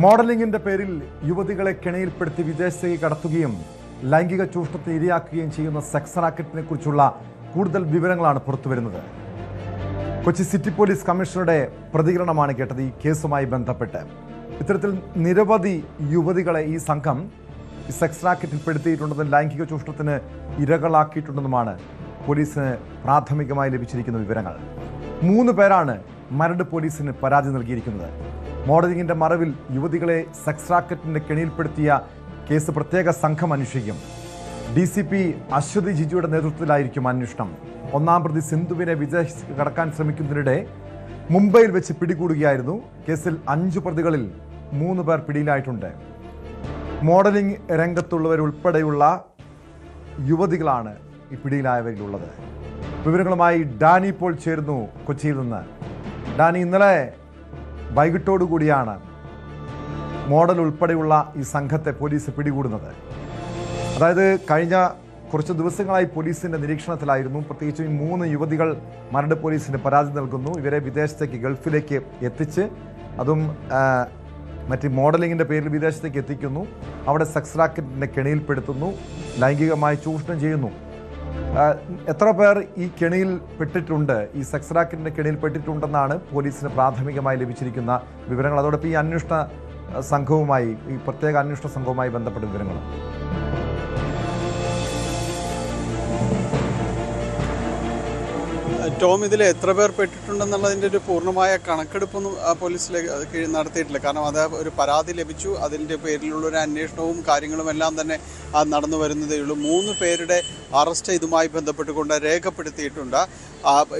മോഡലിംഗിന്റെ പേരിൽ യുവതികളെ കെണിയിൽപ്പെടുത്തി വിദേശത്തേക്ക് കടത്തുകയും ലൈംഗിക ചൂഷണത്തിന് ഇരയാക്കുകയും ചെയ്യുന്ന സെക്സ് റാക്കറ്റിനെ കുറിച്ചുള്ള കൂടുതൽ വിവരങ്ങളാണ് പുറത്തുവരുന്നത്. കൊച്ചി സിറ്റി പോലീസ് കമ്മീഷണറുടെ പ്രതികരണമാണ് കേട്ടത്. ഈ കേസുമായി ബന്ധപ്പെട്ട് ഇത്തരത്തിൽ നിരവധി യുവതികളെ ഈ സംഘം സെക്സ് റാക്കറ്റിൽ പെടുത്തിയിട്ടുണ്ടെന്നും ലൈംഗിക ചൂഷണത്തിന് ഇരകളാക്കിയിട്ടുണ്ടെന്നുമാണ് പോലീസിന് പ്രാഥമികമായി ലഭിച്ചിരിക്കുന്ന വിവരങ്ങൾ. 3 പേരാണ് മരട് പോലീസിന് പരാതി നൽകിയിരിക്കുന്നത്. മോഡലിംഗിന്റെ മറവിൽ യുവതികളെ സെക്സ് റാക്കറ്റിന്റെ കെണിയിൽപ്പെടുത്തിയ കേസ് പ്രത്യേക സംഘം അന്വേഷിക്കും. DCP അശ്വതി ജിജിയുടെ നേതൃത്വത്തിലായിരിക്കും അന്വേഷണം. 1-ാം പ്രതി സിന്ധുവിനെ വിദേശത്ത് കടക്കാൻ ശ്രമിക്കുന്നതിനിടെ മുംബൈയിൽ വെച്ച് പിടികൂടുകയായിരുന്നു. കേസിൽ 5 പ്രതികളിൽ 3 പേർ പിടിയിലായിട്ടുണ്ട്. മോഡലിംഗ് രംഗത്തുള്ളവരുൾപ്പെടെയുള്ള യുവതികളാണ് ഈ പിടിയിലായവരിലുള്ളത്. വിവരങ്ങളുമായി ഡാനി ഇപ്പോൾ ചേരുന്നു കൊച്ചിയിൽ നിന്ന്. ഡാനി, ഇന്നലെ വൈകിട്ടോടുകൂടിയാണ് മോഡൽ ഉൾപ്പെടെയുള്ള ഈ സംഘത്തെ പോലീസ് പിടികൂടുന്നത്. അതായത് കഴിഞ്ഞ കുറച്ച് ദിവസങ്ങളായി പോലീസിന്റെ നിരീക്ഷണത്തിലായിരുന്നു. പ്രത്യേകിച്ചും 3 യുവതികൾ മരട് പോലീസിന് പരാതി നൽകുന്നു. ഇവരെ വിദേശത്തേക്ക്, ഗൾഫിലേക്ക് എത്തിച്ച്, അതും മറ്റ് മോഡലിംഗിന്റെ പേരിൽ വിദേശത്തേക്ക് എത്തിക്കുന്നു. അവിടെ സെക്സ് റാക്കറ്റിന്റെ കെണിയിൽപ്പെടുത്തുന്നു, ലൈംഗികമായി ചൂഷണം ചെയ്യുന്നു. എത്ര പേർ ഈ കെണിയിൽ പെട്ടിട്ടുണ്ട്, ഈ സെക്സ് റാക്കറ്റിന്റെ കെണിയിൽ പെട്ടിട്ടുണ്ടെന്നാണ് പോലീസിന് പ്രാഥമികമായി ലഭിച്ചിരിക്കുന്ന വിവരങ്ങൾ. അതോടൊപ്പം ഈ അന്വേഷണ സംഘവുമായി, ഈ പ്രത്യേക അന്വേഷണ സംഘവുമായി ബന്ധപ്പെട്ട വിവരങ്ങൾ. ടോം, ഇതിൽ എത്ര പേർ പെട്ടിട്ടുണ്ടെന്നുള്ളതിൻ്റെ ഒരു പൂർണ്ണമായ കണക്കെടുപ്പൊന്നും പോലീസിലേക്ക് നടത്തിയിട്ടില്ല. കാരണം അത് ഒരു പരാതി ലഭിച്ചു, അതിൻ്റെ പേരിലുള്ളൊരു അന്വേഷണവും കാര്യങ്ങളും എല്ലാം തന്നെ നടന്നു വരുന്നതേ ഉള്ളൂ. 3 പേരുടെ അറസ്റ്റ് ഇതുമായി ബന്ധപ്പെട്ടുകൊണ്ട് രേഖപ്പെടുത്തിയിട്ടുണ്ട്.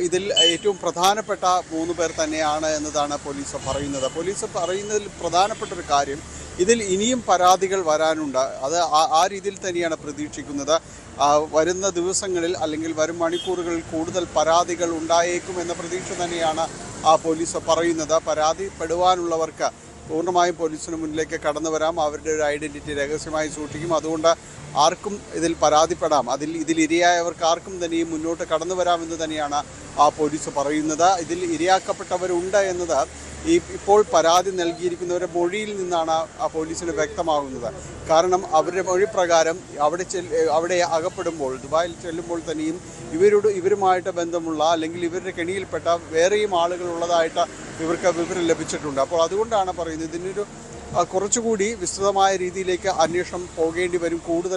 ഇതിൽ ഏറ്റവും പ്രധാനപ്പെട്ട 3 പേർ തന്നെയാണ് എന്നതാണ് പോലീസ് പറയുന്നത്. പോലീസ് പറയുന്നതിൽ പ്രധാനപ്പെട്ടൊരു കാര്യം, ഇതിൽ ഇനിയും പരാതികൾ വരാനുണ്ട്. അത് ആ രീതിയിൽ തന്നെയാണ് പ്രതീക്ഷിക്കുന്നത്. വരുന്ന ദിവസങ്ങളിൽ അല്ലെങ്കിൽ വരും മണിക്കൂറുകളിൽ കൂടുതൽ പരാതികൾ ഉണ്ടായേക്കും എന്ന പ്രതീക്ഷ തന്നെയാണ് പോലീസ് പറയുന്നത്. പരാതിപ്പെടുവാനുള്ളവർക്ക് പൂർണ്ണമായും പോലീസിന് മുന്നിലേക്ക് കടന്നു വരാം. അവരുടെ ഒരു ഐഡൻറ്റിറ്റി രഹസ്യമായി സൂക്ഷിക്കും. അതുകൊണ്ട് ആർക്കും ഇതിൽ പരാതിപ്പെടാം. ഇതിൽ ഇരയായവർക്ക് ആർക്കും തന്നെയും മുന്നോട്ട് കടന്നു വരാമെന്ന് തന്നെയാണ് പോലീസ് പറയുന്നത്. ഇതിൽ ഇരയാക്കപ്പെട്ടവരുണ്ട് എന്നത് ഇപ്പോൾ പരാതി നൽകിയിരിക്കുന്നവരുടെ മൊഴിയിൽ നിന്നാണ് പോലീസിന് വ്യക്തമാകുന്നത്. കാരണം അവരുടെ മൊഴി പ്രകാരം അവിടെ അകപ്പെടുമ്പോൾ, ദുബായിൽ ചെല്ലുമ്പോൾ തന്നെയും ഇവരുമായിട്ട് ബന്ധമുള്ള അല്ലെങ്കിൽ ഇവരുടെ കെണിയിൽപ്പെട്ട വേറെയും ആളുകൾ ഉള്ളതായിട്ട് ഇവർക്ക് വിവരം ലഭിച്ചിട്ടുണ്ട്. അപ്പോൾ അതുകൊണ്ടാണ് പറയുന്നത്, ഇതിനൊരു കുറച്ചുകൂടി വിസ്തൃതമായ രീതിയിലേക്ക് അന്വേഷണം പോകേണ്ടി വരും. കൂടുതൽ